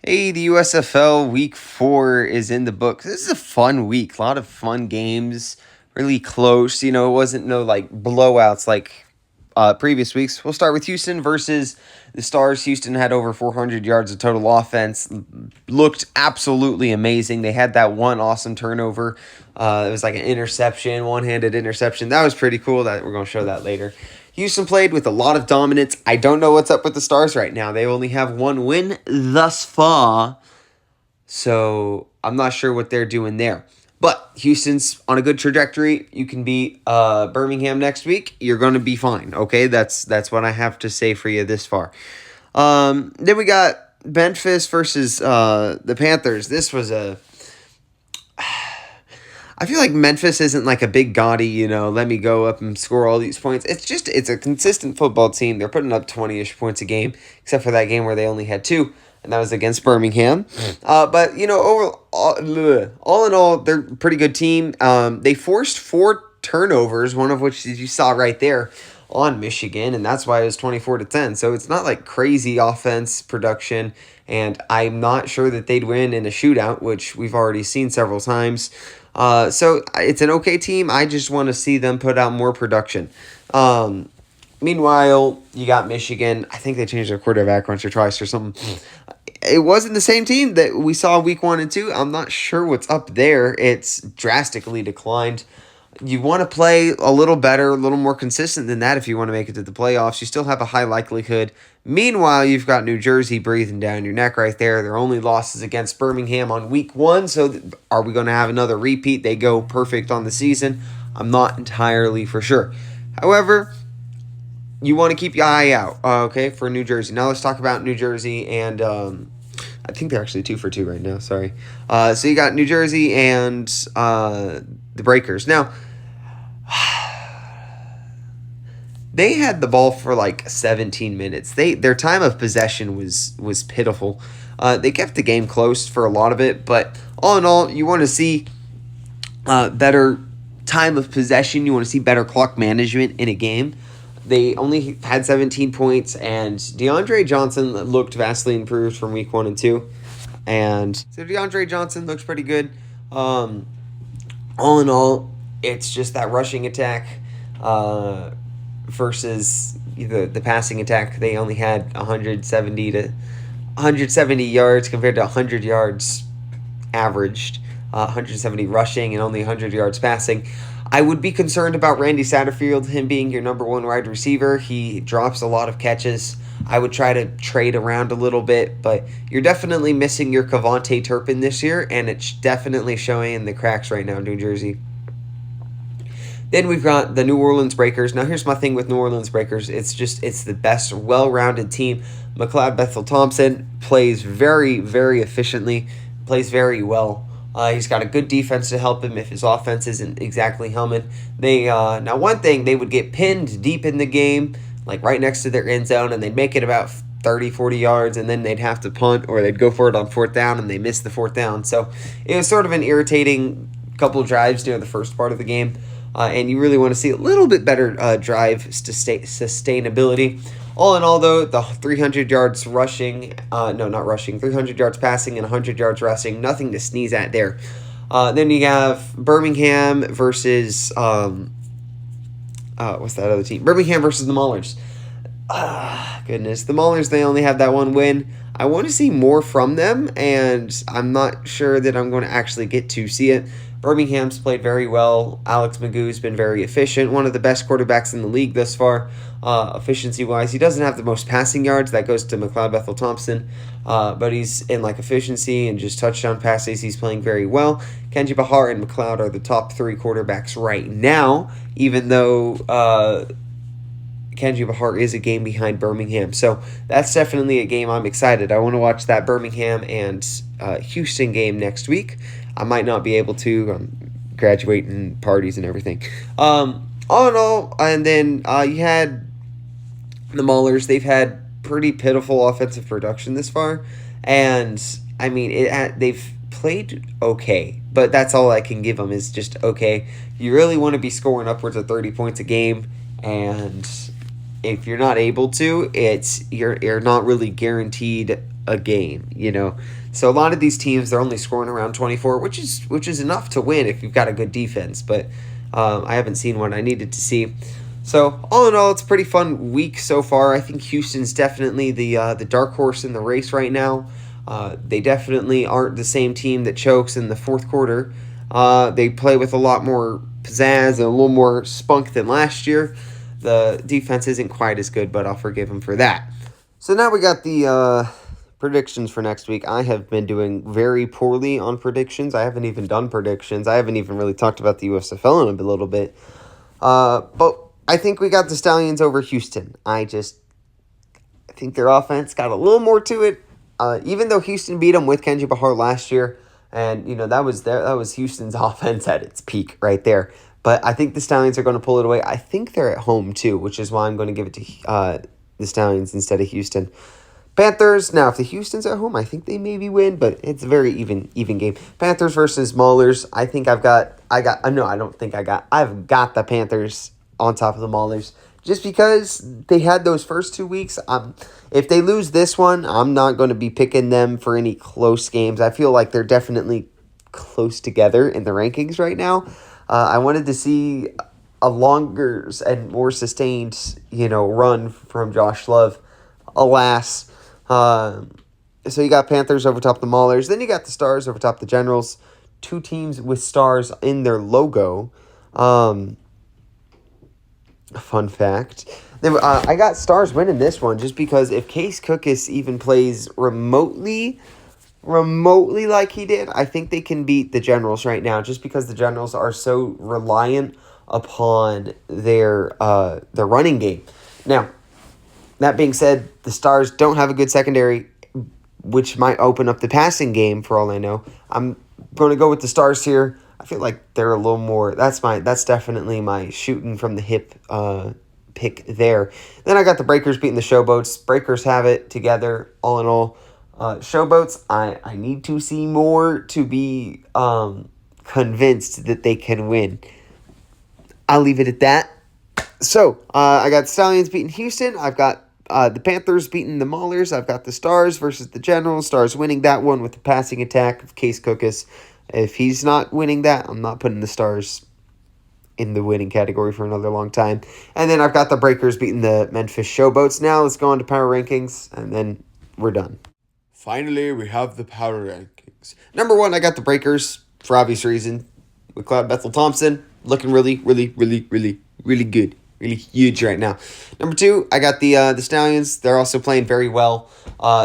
Hey, the USFL Week 4 is in the books. This is a fun week. A lot of fun games. Really close. It wasn't no blowouts like previous weeks. We'll start with Houston versus the Stars. Houston had over 400 yards of total offense. Looked absolutely amazing. They had that one awesome turnover. It was like an interception, one-handed interception. That was pretty cool. That we're going to show that later. Houston played with a lot of dominance. I don't know what's up with the Stars right now. They only have one win thus far, so I'm not sure what they're doing there. But Houston's on a good trajectory. You can beat Birmingham next week. You're going to be fine, okay? That's what I have to say for you this far. Then we got Memphis versus the Panthers. This was I feel like Memphis isn't like a big gaudy, let me go up and score all these points. It's a consistent football team. They're putting up 20-ish points a game, except for that game where they only had 2, and that was against Birmingham. But, all in all, they're a pretty good team. They forced 4 turnovers, one of which you saw right there on Michigan, and that's why it was 24-10. So it's not like crazy offense production, and I'm not sure that they'd win in a shootout, which we've already seen several times. So it's an okay team. I just want to see them put out more production. Meanwhile, you got Michigan. I think they changed their quarterback once or twice or something. It wasn't the same team that we saw week 1 and 2. I'm not sure what's up there. It's drastically declined. You want to play a little better, a little more consistent than that if you want to make it to the playoffs. You still have a high likelihood. Meanwhile, you've got New Jersey breathing down your neck right there. Their only losses against Birmingham on week 1. So are we going to have another repeat? They go perfect on the season. I'm not entirely for sure. However, you want to keep your eye out, for New Jersey. Now let's talk about New Jersey and I think they're actually 2 for 2 right now. Sorry. So you got New Jersey and the Breakers. Now, they had the ball for like 17 minutes. Their time of possession was pitiful. They kept the game close for a lot of it, but all in all, you want to see better time of possession. You want to see better clock management in a game. They only had 17 points, and DeAndre Johnson looked vastly improved from week 1 and 2. And so DeAndre Johnson looks pretty good. All in all, it's just that rushing attack versus the passing attack. They only had 170 yards compared to 100 yards averaged. 170 rushing and only 100 yards passing. I would be concerned about Randy Satterfield, him being your number 1 wide receiver. He drops a lot of catches. I would try to trade around a little bit, but you're definitely missing your Kevontae Turpin this year, and it's definitely showing in the cracks right now in New Jersey. Then we've got the New Orleans Breakers. Now, here's my thing with New Orleans Breakers. It's the best, well-rounded team. McLeod Bethel-Thompson plays very, very efficiently, plays very well. He's got a good defense to help him if his offense isn't exactly humming. Now, one thing, they would get pinned deep in the game, like right next to their end zone, and they'd make it about 30, 40 yards, and then they'd have to punt, or they'd go for it on 4th down, and they missed the 4th down. So it was sort of an irritating couple of drives near the first part of the game, and you really want to see a little bit better drive sustainability. All in all, though, the 300 yards rushing, 300 yards passing and 100 yards rushing, nothing to sneeze at there. Then you have Birmingham versus, what's that other team? Birmingham versus the Maulers. Goodness. The Maulers, they only have that one win. I want to see more from them, and I'm not sure that I'm going to actually get to see it. Birmingham's played very well. Alex Magoo's been very efficient. One of the best quarterbacks in the league thus far, efficiency-wise. He doesn't have the most passing yards. That goes to McLeod Bethel-Thompson. But he's in efficiency and just touchdown passes. He's playing very well. Kenji Bahar and McLeod are the top 3 quarterbacks right now, even though Kenji Bahar is a game behind Birmingham. So that's definitely a game I'm excited. I want to watch that Birmingham and Houston game next week. I might not be able to. I'm graduating parties and everything. All in all, and then you had the Maulers. They've had pretty pitiful offensive production this far, and I mean they've played okay, but that's all I can give them is just okay. You really want to be scoring upwards of 30 points a game, and if you're not able to, you're not really guaranteed a game, you know. So a lot of these teams, they're only scoring around 24, which is enough to win if you've got a good defense. But I haven't seen what I needed to see. So all in all, it's a pretty fun week so far. I think Houston's definitely the dark horse in the race right now. They definitely aren't the same team that chokes in the fourth quarter. They play with a lot more pizzazz and a little more spunk than last year. The defense isn't quite as good, but I'll forgive them for that. So now we got the predictions for next week. I have been doing very poorly on predictions. I haven't even done predictions. I haven't even really talked about the USFL in a little bit. But I think we got the Stallions over Houston. I think their offense got a little more to it. Even though Houston beat them with Kenji Bahar last year, and that was Houston's offense at its peak right there. But I think the Stallions are going to pull it away. I think they're at home too, which is why I'm going to give it to the Stallions instead of Houston. Panthers. Now, if the Houston's at home, I think they maybe win, but it's a very even game. Panthers versus Maulers. I've got the Panthers on top of the Maulers just because they had those first 2 weeks. If they lose this one, I'm not going to be picking them for any close games. I feel like they're definitely close together in the rankings right now. I wanted to see a longer and more sustained, run from Josh Love. Alas. So you got Panthers over top the Maulers. Then you got the Stars over top the Generals. Two teams with stars in their logo. Fun fact. I got Stars winning this one just because if Case Cookus even plays remotely like he did, I think they can beat the Generals right now just because the Generals are so reliant upon their running game. Now, that being said, the Stars don't have a good secondary, which might open up the passing game for all I know. I'm going to go with the Stars here. I feel like they're a little more. That's definitely my shooting from the hip pick there. Then I got the Breakers beating the Showboats. Breakers have it together all in all. Showboats, I need to see more to be convinced that they can win. I'll leave it at that. So I got the Stallions beating Houston. I've got the Panthers beating the Maulers. I've got the Stars versus the Generals. Stars winning that one with the passing attack of Case Cookus. If he's not winning that, I'm not putting the Stars in the winning category for another long time. And then I've got the Breakers beating the Memphis Showboats. Now let's go on to power rankings, and then we're done. Finally, we have the power rankings. Number 1, I got the Breakers for obvious reason. With Cloud Bethel Thompson looking really, really, really, really, really good. Really huge right now. Number 2, I got the Stallions. They're also playing very well.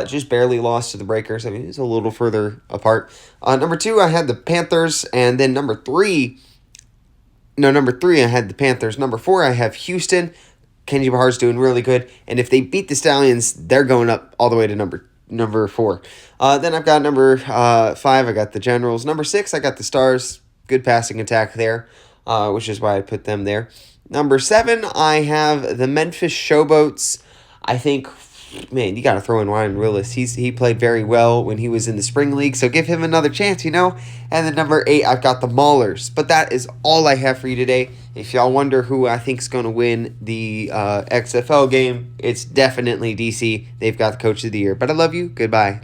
Just barely lost to the Breakers. I mean, it's a little further apart. Number 2, I had the Panthers. And then number 3, I had the Panthers. Number 4, I have Houston. Kenji Bahar's doing really good. And if they beat the Stallions, they're going up all the way to number 4. Then I've got number 5, I got the Generals. Number 6, I got the Stars. Good passing attack there, which is why I put them there. Number 7, I have the Memphis Showboats. I think, man, you got to throw in Ryan Willis. He played very well when he was in the spring league, so give him another chance, And then number 8, I've got the Maulers. But that is all I have for you today. If y'all wonder who I think is going to win the XFL game, it's definitely DC. They've got the Coach of the Year. But I love you. Goodbye.